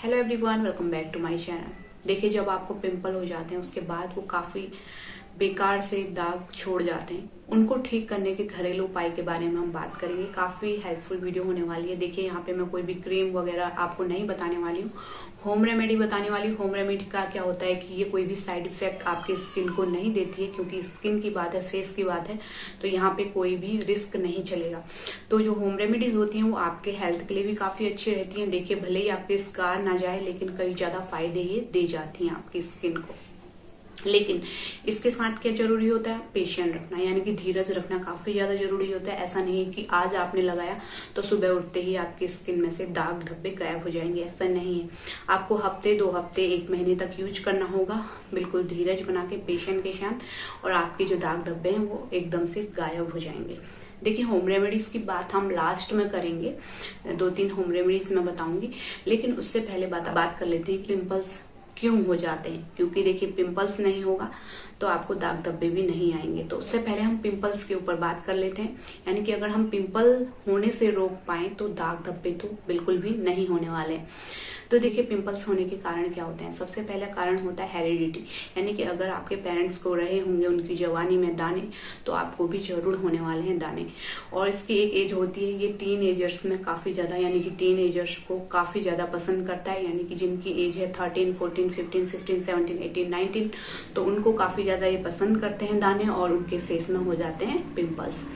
Hello everyone, welcome back to my channel. देखिए, जब आपको पिंपल हो जाते हैं उसके बाद वो काफी बेकार से दाग छोड़ जाते हैं, उनको ठीक करने के घरेलू उपाय के बारे में हम बात करेंगे। काफी हेल्पफुल वीडियो होने वाली है। देखिए, यहाँ पे मैं कोई भी क्रीम वगैरह आपको नहीं बताने वाली हूँ, होम रेमेडी बताने वाली हूँ। होम रेमेडी का क्या होता है कि ये कोई भी साइड इफेक्ट आपके स्किन को नहीं देती है, क्योंकि स्किन की बात है, फेस की बात है, तो यहाँ पे कोई भी रिस्क नहीं चलेगा। तो जो होम रेमेडीज होती हैं वो आपके हेल्थ के लिए भी काफी अच्छी रहती हैं। देखिए, भले ही आपके स्कार ना जाए, लेकिन कई ज्यादा फायदे ये दे जाती हैं आपकी स्किन को। लेकिन इसके साथ क्या जरूरी होता है? पेशेंस रखना, यानी कि धीरज रखना काफी ज्यादा जरूरी होता है। ऐसा नहीं है कि आज आपने लगाया तो सुबह उठते ही आपकी स्किन में से दाग धब्बे गायब हो जाएंगे, ऐसा नहीं है। आपको हफ्ते, 2 हफ्ते, 1 महीने तक यूज करना होगा, बिल्कुल धीरज बना के, पेशेंट के साथ, और आपके जो दाग धब्बे हैं वो एकदम से गायब हो जाएंगे। देखिए, होम रेमेडीज की बात हम लास्ट में करेंगे, 2-3 होम रेमेडीज मैं बताऊंगी। लेकिन उससे पहले बात कर लेते हैं कि पिंपल्स क्यों हो जाते हैं। क्योंकि देखिए, पिंपल्स नहीं होगा तो आपको दाग धब्बे भी नहीं आएंगे। तो उससे पहले हम पिंपल्स के ऊपर बात कर लेते हैं। यानी कि अगर हम पिंपल होने से रोक पाए तो दाग धब्बे तो बिल्कुल भी नहीं होने वाले हैं। तो देखिए, पिंपल्स होने के कारण क्या होते हैं? सबसे पहला कारण होता है हेरिडिटी, यानी कि अगर आपके पेरेंट्स को रहे होंगे उनकी जवानी में दाने, तो आपको भी जरूर होने वाले हैं दाने। और इसकी एक एज होती है, ये टीन एजर्स में काफी ज्यादा, यानी कि टीन एजर्स को काफी ज्यादा पसंद करता है। यानी कि जिनकी एज है 13, 14, 15, 16, 17, 18, 19, तो उनको काफी ज्यादा ये पसंद करते हैं दाने, और उनके फेस में हो जाते हैं पिंपल्स।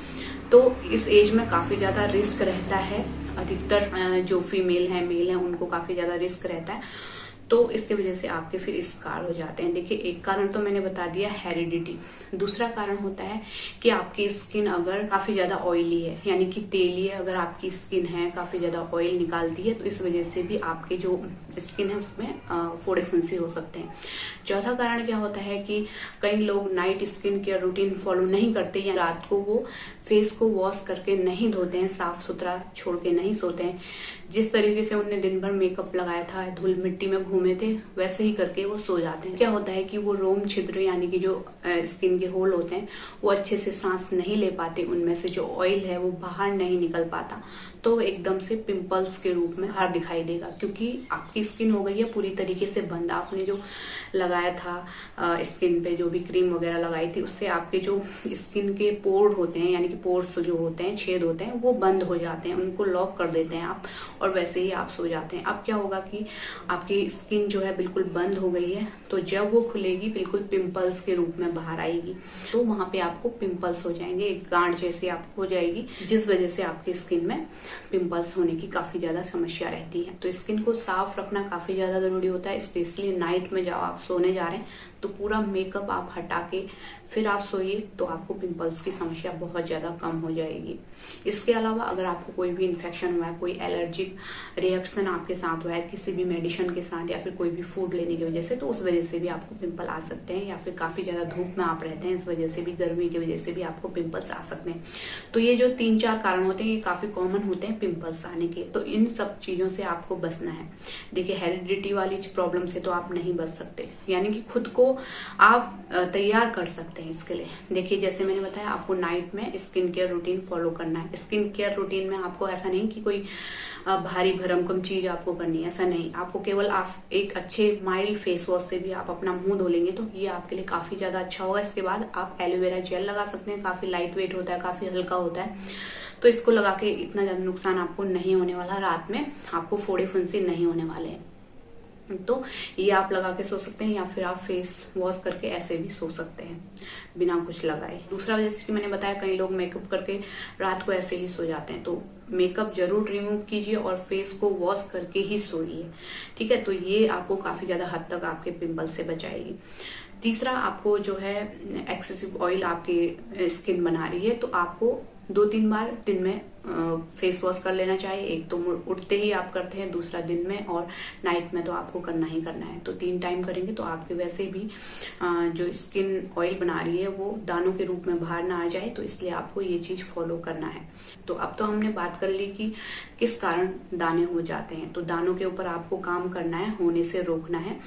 तो इस एज में काफी ज्यादा रिस्क रहता है। अधिकतर जो फीमेल है, मेल है, उनको काफी ज्यादा रिस्क रहता है। तो इसकी वजह से आपके फिर स्कार हो जाते हैं। देखिए, एक कारण तो मैंने बता दिया, हेरिडिटी। दूसरा कारण होता है कि आपकी स्किन अगर काफी ज्यादा ऑयली है, यानी कि तेली है, अगर आपकी स्किन है काफी ज्यादा ऑयल निकालती है, तो इस वजह से भी आपके जो स्किन है उसमें फोड़े फुंसी हो सकते हैं। चौथा कारण क्या होता है कि कई लोग night skin care routine follow नहीं करते, या रात को वो फेस को वॉश करके नहीं धोते हैं, साफ सुथरा छोड़ के नहीं सोते हैं। जिस तरीके से उन्होंने दिन भर मेकअप लगाया था, धूल मिट्टी में घूमे थे, वैसे ही करके वो सो जाते हैं। क्या होता है कि वो रोम छिद्र, यानी कि जो स्किन के होल होते हैं, वो अच्छे से सांस नहीं ले पाते, उनमें से जो ऑयल है वो बाहर नहीं निकल पाता, तो एकदम से पिंपल्स के रूप में बाहर दिखाई देगा। क्योंकि आपकी स्किन हो गई है पूरी तरीके से बंद। आपने जो लगाया था स्किन पे, जो भी क्रीम वगैरह लगाई थी, उससे आपके जो स्किन के पोर होते हैं, यानी कि पोर्स जो होते हैं, छेद होते हैं, वो बंद हो जाते हैं, उनको लॉक कर देते हैं आप, और वैसे ही आप सो जाते हैं। अब क्या होगा कि आपकी स्किन जो है बिल्कुल बंद हो गई है, तो जब वो खुलेगी बिल्कुल पिंपल्स के रूप में बाहर आएगी, तो वहां पे आपको पिंपल्स हो जाएंगे, एक गांठ जैसी आपको हो जाएगी, जिस वजह से आपकी स्किन में पिंपल्स होने की काफी ज्यादा समस्या रहती है। तो स्किन को साफ रखना काफी ज्यादा जरूरी होता है, स्पेशली नाइट में जब आप सोने जा रहे हैं तो पूरा मेकअप आप हटा के फिर आप सोइए, तो आपको पिंपल्स की समस्या बहुत ज्यादा कम हो जाएगी। इसके अलावा अगर आपको कोई भी इन्फेक्शन हुआ है, कोई एलर्जिक रिएक्शन आपके साथ हुआ है किसी भी मेडिसिन के साथ, या फिर कोई भी फूड लेने की वजह से, तो उस वजह से भी आपको पिंपल आ सकते हैं। या फिर काफी ज्यादा धूप में आप रहते हैं, इस वजह से भी, गर्मी की वजह से भी आपको पिंपल्स आ सकते हैं। तो ये जो 3-4 कारण होते हैं, ये काफी कॉमन होते हैं पिंपल्स आने के। तो इन सब चीजों से आपको बचना है। देखिए, हेरिडिटी वाली प्रॉब्लम से तो आप नहीं बच सकते, यानी कि खुद को आप तैयार कर सकते हैं इसके लिए। देखिए, जैसे मैंने बताया, आपको नाइट में स्किन केयर रूटीन फॉलो करना है। स्किन केयर रूटीन में आपको ऐसा नहीं कि कोई भारी भरमकम चीज आपको करनी है, ऐसा नहीं। आपको केवल आप एक अच्छे माइल्ड फेस वॉश से भी आप अपना मुंह धो लेंगे तो ये आपके लिए काफी ज्यादा अच्छा होगा। इसके बाद आप एलोवेरा जेल लगा सकते हैं, काफी लाइट वेट होता है, काफी हल्का होता है, तो इसको लगा के इतना ज्यादा नुकसान आपको नहीं होने वाला। रात में आपको फोड़े फुंसी नहीं होने वाले हैं, तो ये आप लगा के सो सकते हैं, या फिर आप फेस वॉश करके ऐसे भी सो सकते हैं बिना कुछ लगाए। दूसरा, जैसे कि मैंने बताया, कई लोग मेकअप करके रात को ऐसे ही सो जाते हैं, तो मेकअप जरूर रिमूव कीजिए और फेस को वॉश करके ही सोइए, ठीक है। तो ये आपको काफी ज्यादा हद तक आपके पिंपल से बचाएगी। तीसरा, आपको जो है एक्सेसिव ऑयल आपकी स्किन बना रही है, तो आपको 2-3 बार दिन में फेस वॉश कर लेना चाहिए। एक तो उठते ही आप करते हैं, दूसरा दिन में, और नाइट में तो आपको करना ही करना है। तो 3 टाइम करेंगे तो आपके वैसे भी जो स्किन ऑयल बना रही है वो दानों के रूप में बाहर ना आ जाए, तो इसलिए आपको ये चीज फॉलो करना है। तो अब तो हमने बात कर ली कि किस कारण दाने हो जाते हैं। तो दानों के ऊपर आपको काम करना है, होने से रोकना है,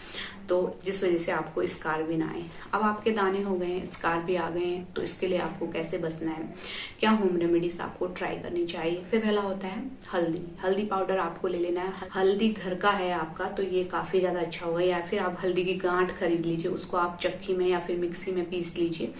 तो जिस वजह से आपको स्कार भी ना आए। अब आपके दाने हो गए हैं, स्कार भी आ गए हैं, तो इसके लिए आपको कैसे बचना है, क्या होम रेमेडीज आपको ट्राई करनी चाहिए। सबसे पहला होता है हल्दी। हल्दी पाउडर आपको ले लेना है। हल्दी घर का है आपका तो ये काफी ज्यादा अच्छा होगा, या फिर आप हल्दी की गांठ खरीद लीजिए, उसको आप चक्की में या फिर मिक्सी में पीस लीजिए,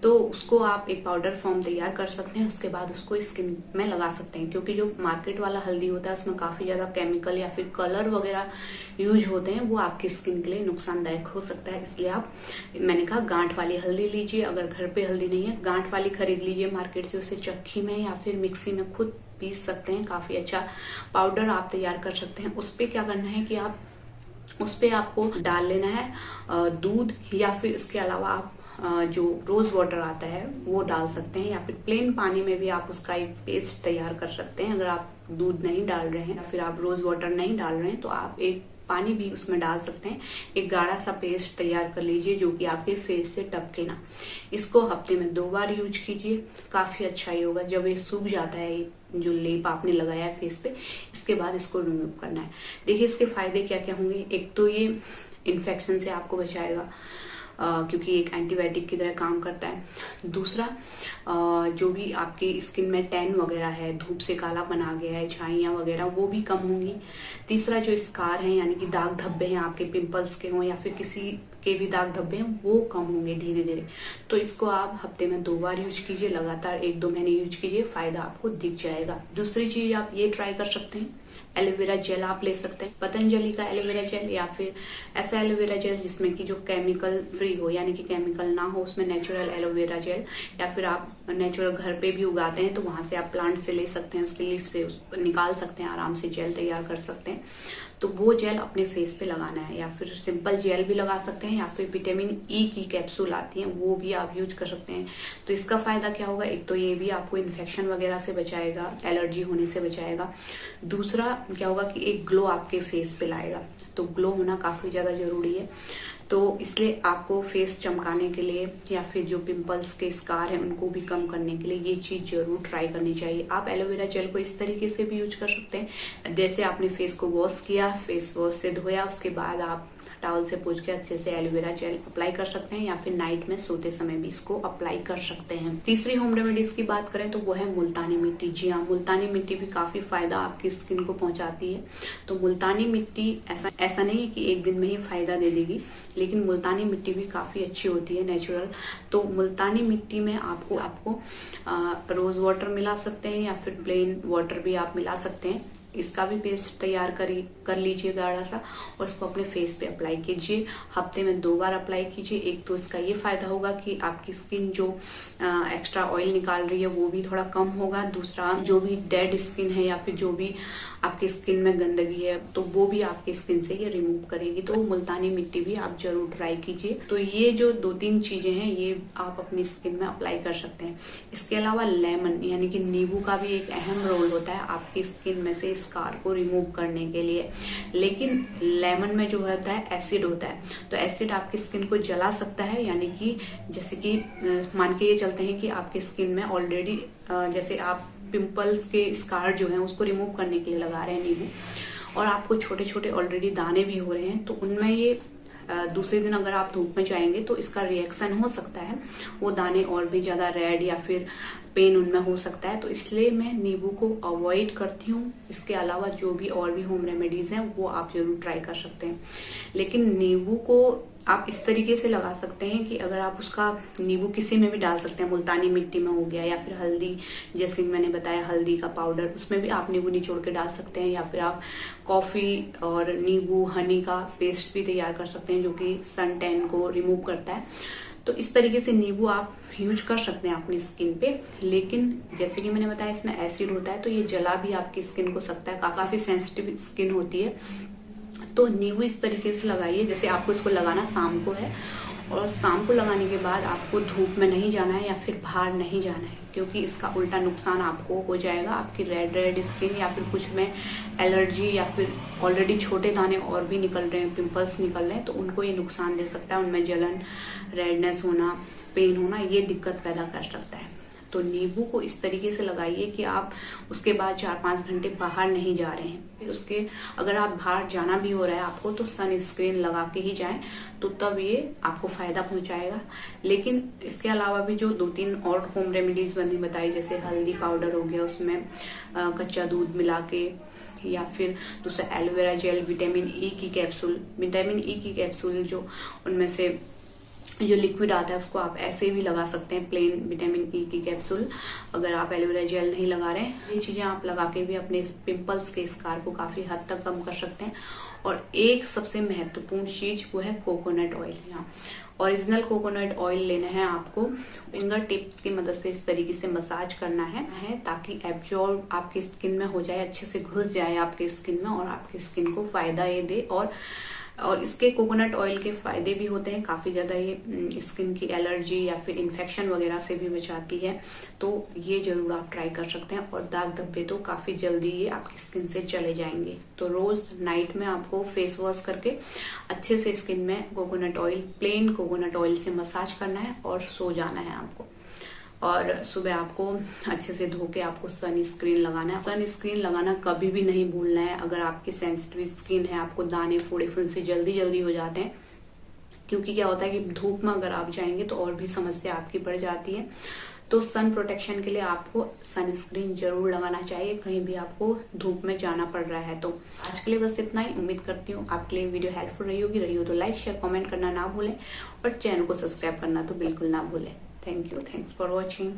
तो उसको आप एक पाउडर फॉर्म तैयार कर सकते हैं। उसके बाद उसको स्किन में लगा सकते हैं, क्योंकि जो मार्केट वाला हल्दी होता है उसमें काफी ज्यादा केमिकल या फिर कलर वगैरह यूज होते हैं, वो आपकी स्किन के लिए नुकसानदायक हो सकता है। इसलिए आप, मैंने कहा, गांठ वाली हल्दी लीजिए। अगर घर पे हल्दी नहीं है, गांठ वाली खरीद लीजिए मार्केट से, उसे चक्की में या फिर मिक्सी में खुद पीस सकते हैं। काफी अच्छा पाउडर आप तैयार कर सकते हैं। उस पे क्या करना है कि आप उस पे आपको डाल लेना है दूध, या फिर इसके अलावा आप जो रोज वाटर आता है वो डाल सकते हैं, या फिर प्लेन पानी में भी आप उसका एक पेस्ट तैयार कर सकते हैं। अगर आप दूध नहीं डाल रहे हैं या फिर आप रोज वाटर नहीं डाल रहे हैं तो आप एक पानी भी उसमें डाल सकते हैं। एक गाढ़ा सा पेस्ट तैयार कर लीजिए जो कि आपके फेस से टपके ना। इसको हफ्ते में 2 बार यूज कीजिए, काफी अच्छा ही होगा। जब ये सूख जाता है, जो लेप आपने लगाया है फेस पे, इसके बाद इसको रिमूव करना है। देखिए इसके फायदे क्या क्या होंगे। एक तो ये इन्फेक्शन से आपको बचाएगा, क्योंकि एक एंटीबायोटिक की तरह काम करता है। दूसरा, जो भी आपकी स्किन में टैन वगैरह है, धूप से काला बना गया है, छाइयां वगैरह, वो भी कम होंगी। तीसरा, जो स्कार है यानी कि दाग धब्बे हैं आपके, पिंपल्स के हों या फिर किसी के भी दाग धब्बे हैं, वो कम होंगे धीरे धीरे। तो इसको आप हफ्ते में 2 बार यूज कीजिए, लगातार 1-2 महीने यूज कीजिए, फायदा आपको दिख जाएगा। दूसरी चीज आप ये ट्राई कर सकते हैं, एलोवेरा जेल आप ले सकते हैं। पतंजलि का एलोवेरा जेल, या फिर ऐसा एलोवेरा जेल जिसमें कि जो केमिकल फ्री हो, यानी कि केमिकल ना हो उसमें, नेचुरल एलोवेरा जेल। या फिर आप नेचुरल घर पे भी उगाते हैं तो वहां से आप प्लांट से ले सकते हैं, उसकी लीफ से उसको निकाल सकते हैं, आराम से जेल तैयार कर सकते हैं। तो वो जेल अपने फेस पे लगाना है, या फिर सिंपल जेल भी लगा सकते हैं, या फिर विटामिन ई की कैप्सूल आती है वो भी आप यूज कर सकते हैं। तो इसका फायदा क्या होगा, एक तो ये भी आपको इन्फेक्शन वगैरह से बचाएगा, एलर्जी होने से बचाएगा। दूसरा क्या होगा कि एक ग्लो आपके फेस पे लाएगा। तो ग्लो होना काफी ज्यादा जरूरी है, तो इसलिए आपको फेस चमकाने के लिए या फिर जो पिंपल्स के स्कार हैं उनको भी कम करने के लिए ये चीज जरूर ट्राई करनी चाहिए। आप एलोवेरा जेल को इस तरीके से भी यूज कर सकते हैं, जैसे आपने फेस को वॉश किया, फेस वॉश से धोया, उसके बाद आप टॉवल से पोंछ के अच्छे से एलोवेरा जेल अप्लाई कर सकते हैं, या फिर नाइट में सोते समय भी इसको अप्लाई कर सकते हैं। तीसरी होम रेमेडीज की बात करें तो वो है मुल्तानी मिट्टी। जी हाँ, मुल्तानी मिट्टी भी काफी फायदा आपकी स्किन को पहुंचाती है। तो मुल्तानी मिट्टी ऐसा नहीं है कि एक दिन में ही फायदा दे देगी, लेकिन मुल्तानी मिट्टी भी काफी अच्छी होती है, नेचुरल। तो मुल्तानी मिट्टी में आपको रोज वाटर मिला सकते हैं, या फिर प्लेन वाटर भी आप मिला सकते हैं। इसका भी पेस्ट तैयार कर लीजिए गाढ़ा सा, और इसको अपने फेस पे अप्लाई कीजिए। हफ्ते में 2 बार अप्लाई कीजिए। एक तो इसका ये फायदा होगा कि आपकी स्किन जो एक्स्ट्रा ऑयल निकाल रही है वो भी थोड़ा कम होगा। दूसरा, जो भी डेड स्किन है या फिर जो भी आपकी स्किन में गंदगी है तो वो भी आपकी स्किन से ये रिमूव करेगी। तो मुल्तानी मिट्टी भी आप जरूर ट्राई कीजिए। तो ये जो 2-3 चीजें हैं ये आप अपनी स्किन में अप्लाई कर सकते हैं। इसके अलावा लेमन यानी कि नींबू का भी एक अहम रोल होता है आपकी स्किन में से स्कार को रिमूव करने के लिए। लेकिन लेमन में जो होता है एसिड होता है, तो एसिड आपकी स्किन को जला सकता है। यानी कि जैसे कि मान के ये चलते हैं कि आपकी स्किन में ऑलरेडी जैसे आप पिंपल्स के स्कार जो हैं उसको रिमूव करने के लिए लगा रहे हैं नींबू, और आपको छोटे छोटे ऑलरेडी दाने भी हो रहे हैं, तो उनमें ये दूसरे दिन अगर आप धूप में जाएंगे तो इसका रिएक्शन हो सकता है, वो दाने और भी ज्यादा रेड या फिर पेन उनमें हो सकता है। तो इसलिए मैं नींबू को अवॉइड करती हूँ। इसके अलावा जो भी और भी होम रेमेडीज हैं वो आप जरूर ट्राई कर सकते हैं। लेकिन नींबू को आप इस तरीके से लगा सकते हैं कि अगर आप उसका नींबू किसी में भी डाल सकते हैं, मुल्तानी मिट्टी में हो गया, या फिर हल्दी, जैसे मैंने बताया हल्दी का पाउडर, उसमें भी आप नींबू निचोड़ के डाल सकते हैं, या फिर आप कॉफी और नींबू हनी का पेस्ट भी तैयार कर सकते हैं जो कि सन टैन को रिमूव करता है। तो इस तरीके से नींबू आप यूज कर सकते हैं अपनी स्किन पे। लेकिन जैसे कि मैंने बताया इसमें एसिड होता है तो ये जला भी आपकी स्किन को सकता है, काफी सेंसिटिव स्किन होती है। तो नींबू इस तरीके से लगाइए, जैसे आपको इसको लगाना शाम को है, और शाम को लगाने के बाद आपको धूप में नहीं जाना है या फिर बाहर नहीं जाना है, क्योंकि इसका उल्टा नुकसान आपको हो जाएगा। आपकी रेड स्किन या फिर कुछ में एलर्जी या फिर ऑलरेडी छोटे दाने और भी निकल रहे हैं, पिंपल्स निकल रहे हैं, तो उनको ये नुकसान दे सकता है। उनमें जलन, रेडनेस होना, पेन होना, ये दिक्कत पैदा कर सकता है। तो नींबू को इस तरीके से लगाइए कि आप उसके बाद 4-5 घंटे बाहर नहीं जा रहे हैं। फिर उसके अगर आप बाहर जाना भी हो रहा है आपको तो सनस्क्रीन लगा के ही जाएं, तो तब ये आपको फायदा पहुंचाएगा। लेकिन इसके अलावा भी जो 2-3 और होम रेमेडीज मैंने बताई, जैसे हल्दी पाउडर हो गया, उसमें कच्चा दूध मिला के, या फिर दूसरा एलोवेरा जेल, विटामिन ई की कैप्सूल जो उनमें से जो लिक्विड आता है उसको आप ऐसे भी लगा सकते हैं, प्लेन विटामिन ई की कैप्सूल, अगर आप एलोवेरा जेल नहीं लगा रहे हैं। ये चीजें आप लगा के भी अपने पिंपल्स के स्कार को काफी हद तक कम कर सकते हैं। और एक सबसे महत्वपूर्ण चीज वो है कोकोनट ऑयल। यहाँ ओरिजिनल कोकोनट ऑयल लेना है आपको, फिंगर टिप्स की मदद से इस तरीके से मसाज करना है ताकि एब्जॉर्ब आपकी स्किन में हो जाए, अच्छे से घुस जाए आपकी स्किन में और आपकी स्किन को फायदा ये दे। और इसके कोकोनट ऑयल के फायदे भी होते हैं काफी ज्यादा, ये स्किन की एलर्जी या फिर इन्फेक्शन वगैरह से भी बचाती है। तो ये जरूर आप ट्राई कर सकते हैं और दाग धब्बे तो काफी जल्दी ये आपकी स्किन से चले जाएंगे। तो रोज नाइट में आपको फेस वॉश करके अच्छे से स्किन में coconut oil, plain coconut oil से मसाज करना है और सो जाना है आपको। और सुबह आपको अच्छे से धो के आपको सनस्क्रीन लगाना है। सनस्क्रीन लगाना कभी भी नहीं भूलना है। अगर आपकी सेंसिटिव स्किन है, आपको दाने, फोड़े, फुंसी जल्दी हो जाते हैं, क्योंकि क्या होता है कि धूप में अगर आप जाएंगे तो और भी समस्या आपकी बढ़ जाती है। तो सन प्रोटेक्शन के लिए आपको सनस्क्रीन जरूर लगाना चाहिए, कहीं भी आपको धूप में जाना पड़ रहा है। तो आज के लिए बस इतना ही। उम्मीद करती हूँ आपके लिए वीडियो हेल्पफुल रही हो तो लाइक, शेयर, कमेंट करना ना भूलें और चैनल को सब्सक्राइब करना तो बिल्कुल ना भूलें। Thank you, thanks for watching.